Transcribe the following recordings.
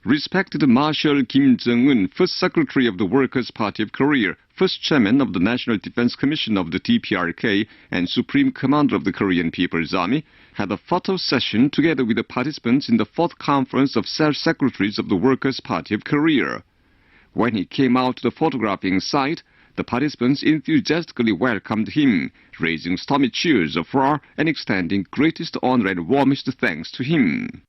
Respected Marshal Kim Jong-un, first Secretary of the Workers' Party of Korea, first Chairman of the National Defense Commission of the DPRK, and Supreme Commander of the Korean People's Army, had a photo session together with the participants in the 4th Conference of Secretaries of the Workers' Party of Korea. When he came out to the photographing site, the participants enthusiastically welcomed him, raising stormy cheers of roar and extending greatest honor and warmest thanks to him.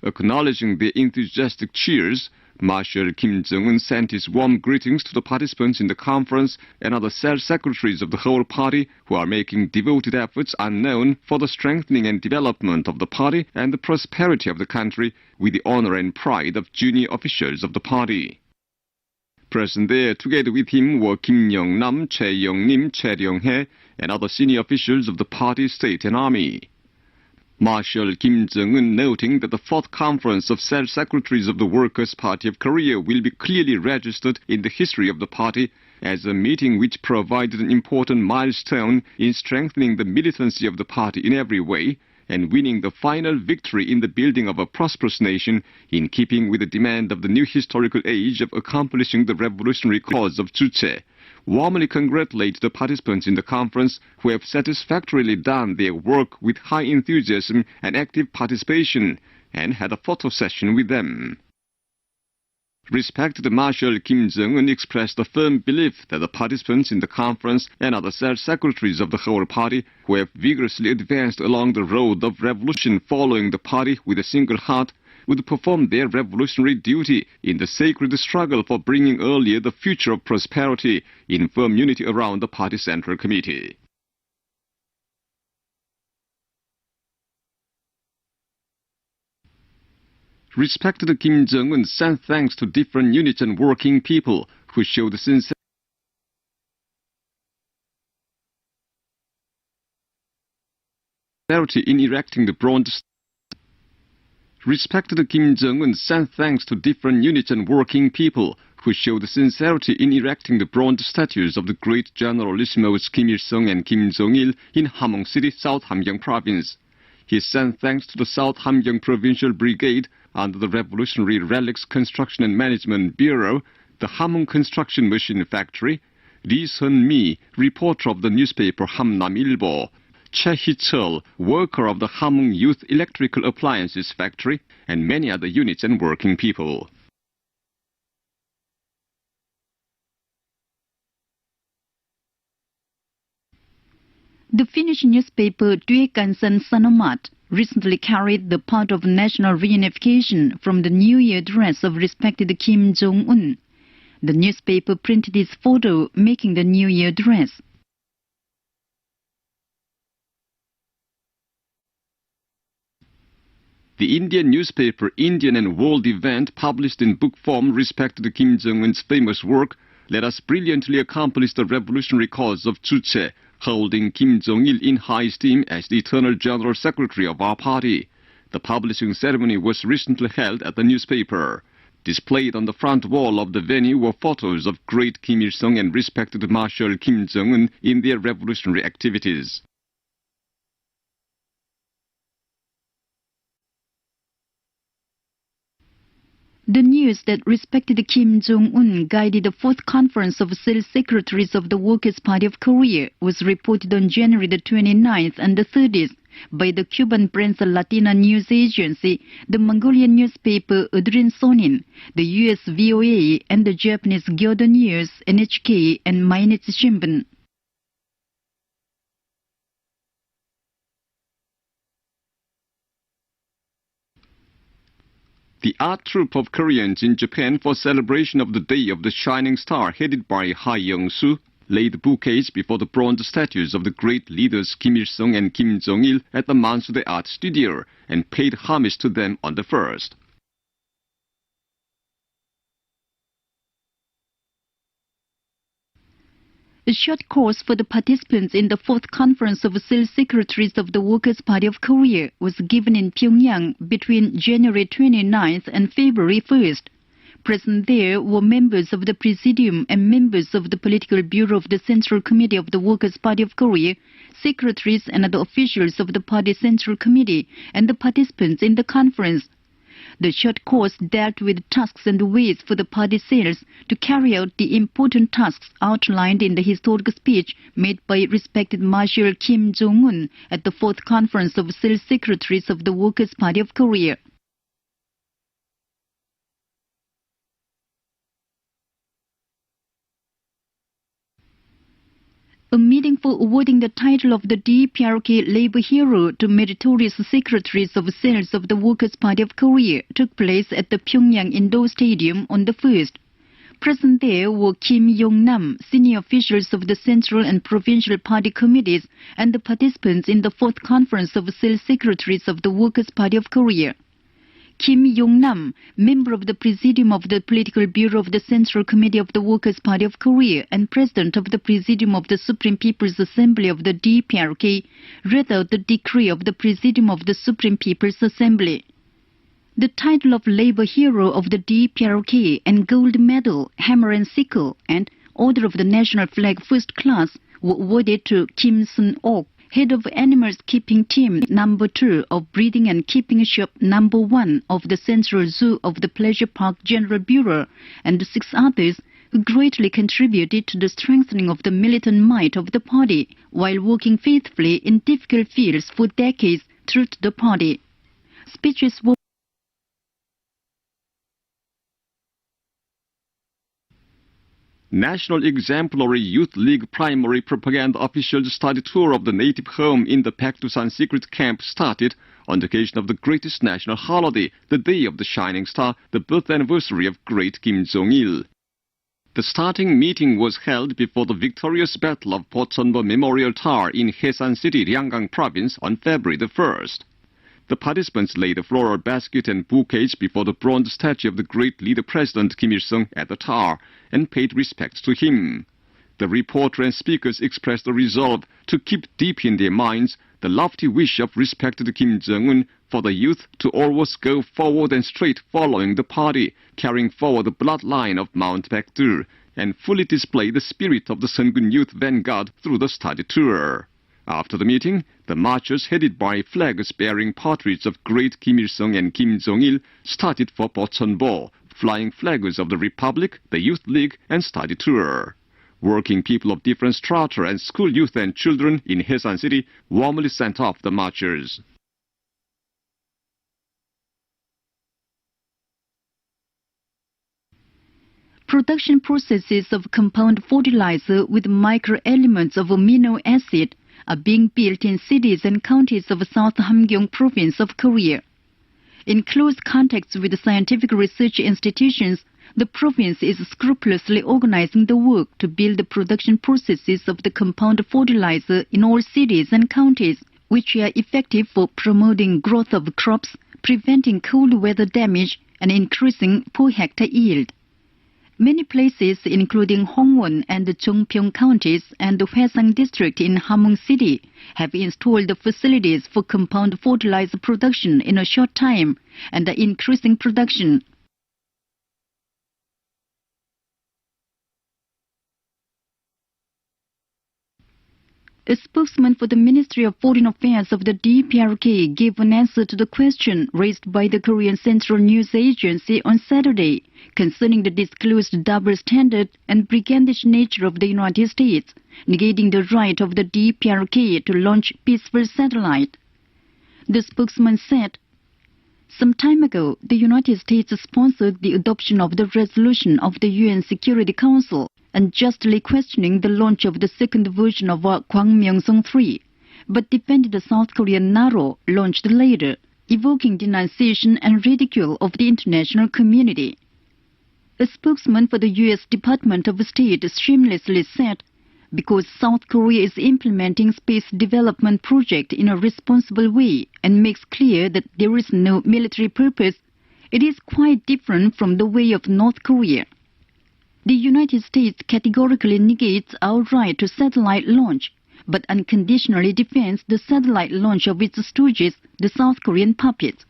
Acknowledging their enthusiastic cheers, Marshal Kim Jong-un sent his warm greetings to the participants in the conference and other secretaries of the whole party who are making devoted efforts unknown for the strengthening and development of the party and the prosperity of the country with the honor and pride of junior officials of the party. Present there together with him were Kim Yong-nam, Chae Yong-nim, Chae Ryong-hae, and other senior officials of the party, state and army. Marshal Kim Jong-un noting that the 4th Conference of Secretaries of the Workers' Party of Korea will be clearly registered in the history of the party as a meeting which provided an important milestone in strengthening the militancy of the party in every way and winning the final victory in the building of a prosperous nation in keeping with the demand of the new historical age of accomplishing the revolutionary cause of Juche. Warmly congratulate the participants in the conference who have satisfactorily done their work with high enthusiasm and active participation, and had a photo session with them. Respected Marshal Kim Jong-un expressed a firm belief that the participants in the conference and other secretaries of the whole party who have vigorously advanced along the road of revolution following the party with a single heart would perform their revolutionary duty in the sacred struggle for bringing earlier the future of prosperity in firm unity around the party central committee. Respected Kim Jong-un sent thanks to different units and working people who showed sincerity in erecting the bronze. Respected Kim Jong-un sent thanks to different units and working people who showed sincerity in erecting the bronze statues of the great Generalissimos Kim Il-sung and Kim Jong-il in Hamhung City, South Hamgyong Province. He sent thanks to the South Hamgyong Provincial Brigade under the Revolutionary Relics Construction and Management Bureau, the Hamhung Construction Machine Factory, Lee Sun-mi, reporter of the newspaper Hamnam-ilbo, Che Hee-cheol, worker of the Hamhung Youth Electrical Appliances Factory, and many other units and working people. The Finnish newspaper Työkansan Sanomat recently carried the part of national reunification from the New Year address of respected Kim Jong-un. The newspaper printed his photo making the New Year address. The Indian newspaper Indian and World Event, published in book form, respected Kim Jong-un's famous work, Let Us Brilliantly Accomplish the Revolutionary Cause of Juche, holding Kim Jong-il in high esteem as the Eternal General Secretary of our party. The publishing ceremony was recently held at the newspaper. Displayed on the front wall of the venue were photos of great Kim Il-sung and respected Marshal Kim Jong-un in their revolutionary activities. The news that respected Kim Jong-un guided the 4th Conference of Secretaries of the Workers' Party of Korea was reported on January the 29th and the 30th by the Cuban Prensa Latina news agency, the Mongolian newspaper Udrin Sonin, the US VOA, and the Japanese Kyodo News, NHK, and Mainichi Shimbun. The art troupe of Koreans in Japan for celebration of the Day of the Shining Star, headed by Ha Young-soo, laid bouquets before the bronze statues of the great leaders Kim Il-sung and Kim Jong-il at the Mansudae Art Studio and paid homage to them on the 1st. A short course for the participants in the 4th Conference of Secretaries of the Workers' Party of Korea was given in Pyongyang between January 29th and February 1st. Present there were members of the Presidium and members of the Political Bureau of the Central Committee of the Workers' Party of Korea, secretaries and other officials of the Party Central Committee, and the participants in the conference. The short course dealt with tasks and ways for the party cells to carry out the important tasks outlined in the historic speech made by respected Marshal Kim Jong-un at the 4th Conference of Cell Secretaries of the Workers' Party of Korea. A meeting for awarding the title of the DPRK Labor Hero to meritorious secretaries of cells of the Workers' Party of Korea took place at the Pyongyang Indoor Stadium on the 1st. Present there were Kim Yong-nam, senior officials of the Central and Provincial Party committees, and the participants in the 4th Conference of Cell Secretaries of the Workers' Party of Korea. Kim Yong-nam, member of the Presidium of the Political Bureau of the Central Committee of the Workers' Party of Korea and President of the Presidium of the Supreme People's Assembly of the DPRK, read out the decree of the Presidium of the Supreme People's Assembly. The title of Labor Hero of the DPRK and Gold Medal, Hammer and Sickle, and Order of the National Flag First Class were awarded to Kim Sun-ok, head of Animals Keeping Team No. 2 of Breeding and Keeping Shop No. 1 of the Central Zoo of the Pleasure Park General Bureau, and 6 others who greatly contributed to the strengthening of the militant might of the party while working faithfully in difficult fields for decades through the party. Speeches were National Exemplary Youth League primary propaganda officials study tour of the native home in the Paektusan secret camp started on the occasion of the greatest national holiday, the Day of the Shining Star, the birth anniversary of great Kim Jong-il. The starting meeting was held before the victorious Battle of Pocheonbo Memorial Tower in Haesan City, Ryanggang Province on February the 1st. The participants laid a floral basket and bouquets before the bronze statue of the great leader President Kim Il-sung at the tower and paid respects to him. The reporter and speakers expressed a resolve to keep deep in their minds the lofty wish of respected Kim Jong-un for the youth to always go forward and straight following the party, carrying forward the bloodline of Mount Baekdu, and fully display the spirit of the Seongun Youth Vanguard through the study tour. After the meeting, the marchers headed by flags bearing portraits of great Kim Il-sung and Kim Jong-il started for Pocheonbo, flying flags of the Republic, the Youth League, and study tour. Working people of different strata and school youth and children in Haesan City warmly sent off the marchers. production processes of compound fertilizer with microelements of amino acid are being built in cities and counties of South Hamgyong Province of Korea. In close contact with scientific research institutions, the province is scrupulously organizing the work to build the production processes of the compound fertilizer in all cities and counties, which are effective for promoting growth of crops, preventing cold weather damage, and increasing per hectare yield. Many places, including Hongwon and the Chongpyeong counties and the Hwaesang district in Hamhung City, have installed the facilities for compound fertilizer production in a short time and are increasing production. A spokesman for the Ministry of Foreign Affairs of the DPRK gave an answer to the question raised by the Korean Central News Agency on Saturday concerning the disclosed double standard and brigandish nature of the United States, negating the right of the DPRK to launch peaceful satellite. The spokesman said, "Some time ago, the United States sponsored the adoption of the resolution of the UN Security Council, unjustly questioning the launch of the second version of Gwangmyeong-song-3, but defended the South Korean Naro, launched later, evoking denunciation and ridicule of the international community." A spokesman for the U.S. Department of State shamelessly said, "Because South Korea is implementing space development project in a responsible way and makes clear that there is no military purpose, it is quite different from the way of North Korea. The United States categorically negates our right to satellite launch, but unconditionally defends the satellite launch of its stooges, the South Korean puppets.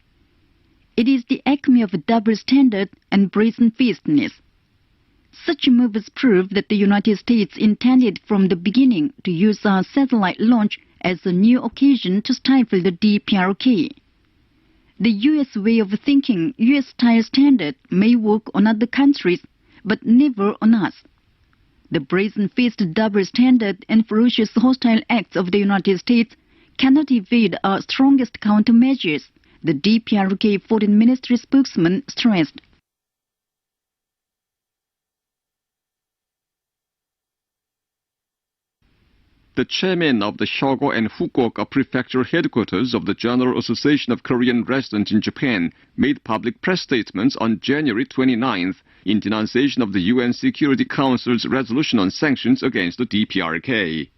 It is the acme of double standard and brazen-facedness. Such moves prove that the United States intended from the beginning to use our satellite launch as a new occasion to stifle the DPRK." The U.S. way of thinking, U.S.-style standard, may work on other countries, but never on us. The brazen-faced double standard and ferocious hostile acts of the United States cannot evade our strongest countermeasures, the DPRK Foreign Ministry spokesman stressed. The chairman of the Hyogo and Fukuoka prefecture headquarters of the General Association of Korean Residents in Japan made public press statements on January 29th in denunciation of the UN Security Council's resolution on sanctions against the DPRK.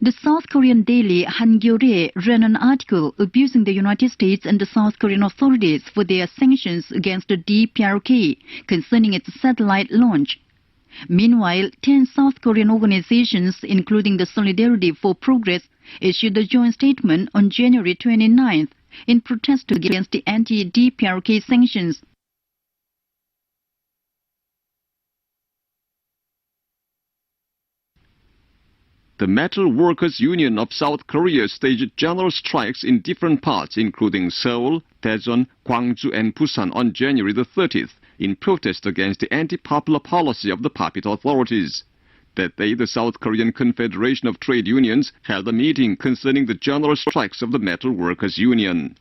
The South Korean daily Hankyoreh ran an article abusing the United States and the South Korean authorities for their sanctions against the DPRK concerning its satellite launch. Meanwhile, 10 South Korean organizations, including the Solidarity for Progress, issued a joint statement on January 29th in protest against the anti-DPRK sanctions. The Metal Workers Union of South Korea staged general strikes in different parts, including Seoul, Daejeon, Gwangju, and Busan on January the 30th, in protest against the anti-popular policy of the puppet authorities. That day, the South Korean Confederation of Trade Unions held a meeting concerning the general strikes of the Metal Workers Union.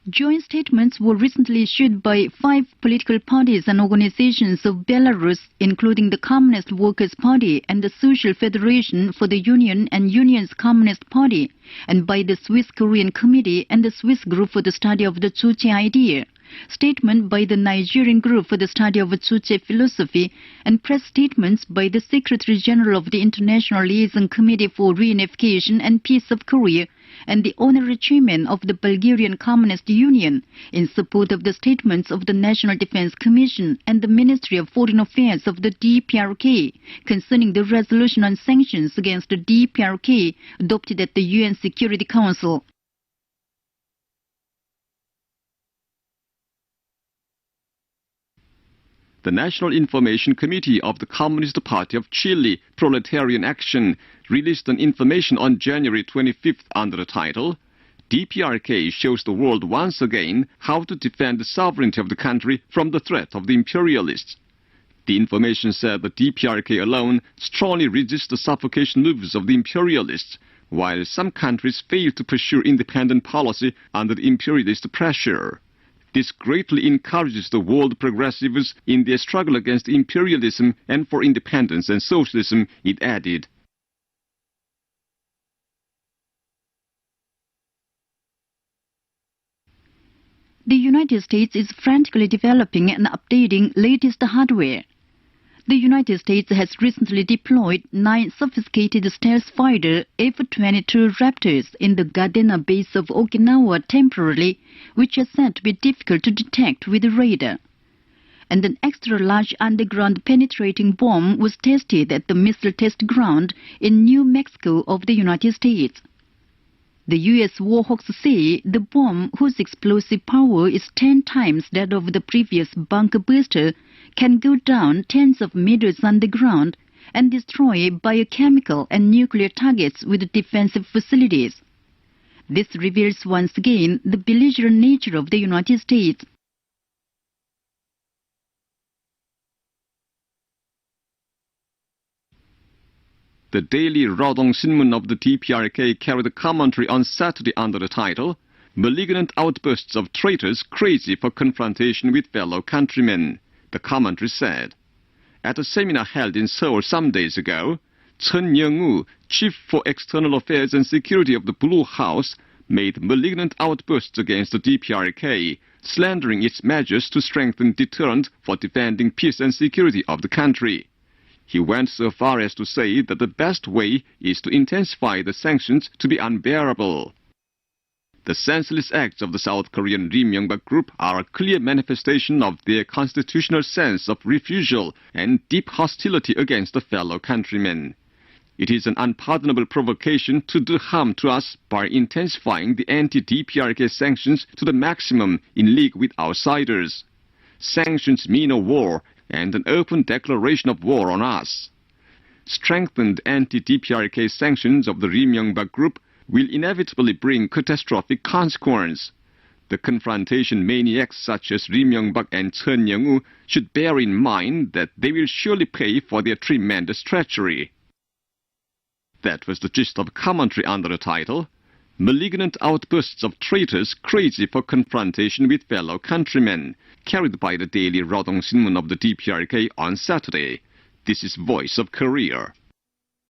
Joint statements were recently issued by 5 political parties and organizations of Belarus, including the Communist Workers' Party and the Social Federation for the Union and Union's Communist Party, and by the Swiss Korean Committee and the Swiss Group for the Study of the Juche Idea, statement by the Nigerian Group for the Study of Juche Philosophy, and press statements by the Secretary General of the International Liaison Committee for Reunification and Peace of Korea, and the honorary chairman of the Bulgarian Communist Union in support of the statements of the National Defense Commission and the Ministry of Foreign Affairs of the DPRK concerning the resolution on sanctions against the DPRK adopted at the UN Security Council. The National Information Committee of the Communist Party of Chile, Proletarian Action, released an information on January 25th under the title, DPRK shows the world once again how to defend the sovereignty of the country from the threat of the imperialists. The information said the DPRK alone strongly resists the suffocation moves of the imperialists, while some countries fail to pursue independent policy under the imperialist pressure. This greatly encourages the world progressives in their struggle against imperialism and for independence and socialism, it added. The United States is frantically developing and updating latest hardware. The United States has recently deployed 9 sophisticated stealth fighter F-22 Raptors in the Gardena base of Okinawa temporarily, which are said to be difficult to detect with radar. And an extra-large underground penetrating bomb was tested at the missile test ground in New Mexico of the United States. The U.S. Warhawks say the bomb, whose explosive power is 10 times that of the previous bunker buster, can go down tens of meters underground and destroy biochemical and nuclear targets with defensive facilities. This reveals once again the belligerent nature of the United States. The daily Rodong Sinmun of the DPRK carried a commentary on Saturday under the title, Malignant Outbursts of Traitors Crazy for Confrontation with Fellow Countrymen. The commentary said, at a seminar held in Seoul some days ago, Chen Young-woo, Chief for External Affairs and Security of the Blue House, made malignant outbursts against the DPRK, slandering its measures to strengthen deterrent for defending peace and security of the country. He went so far as to say that the best way is to intensify the sanctions to be unbearable. The senseless acts of the South Korean Lee Myung-bak group are a clear manifestation of their constitutional sense of refusal and deep hostility against the fellow countrymen. It is an unpardonable provocation to do harm to us by intensifying the anti-DPRK sanctions to the maximum in league with outsiders. sanctions mean a war and an open declaration of war on us. Strengthened anti-DPRK sanctions of the Lee Myung-bak group will inevitably bring catastrophic consequences. The confrontation maniacs such as Lee Myung-bak and Chun Young-woo should bear in mind that they will surely pay for their tremendous treachery. That was the gist of commentary under the title, Malignant Outbursts of Traitors Crazy for Confrontation with Fellow Countrymen, carried by the daily Rodong Sinmun of the DPRK on Saturday. This is Voice of Korea.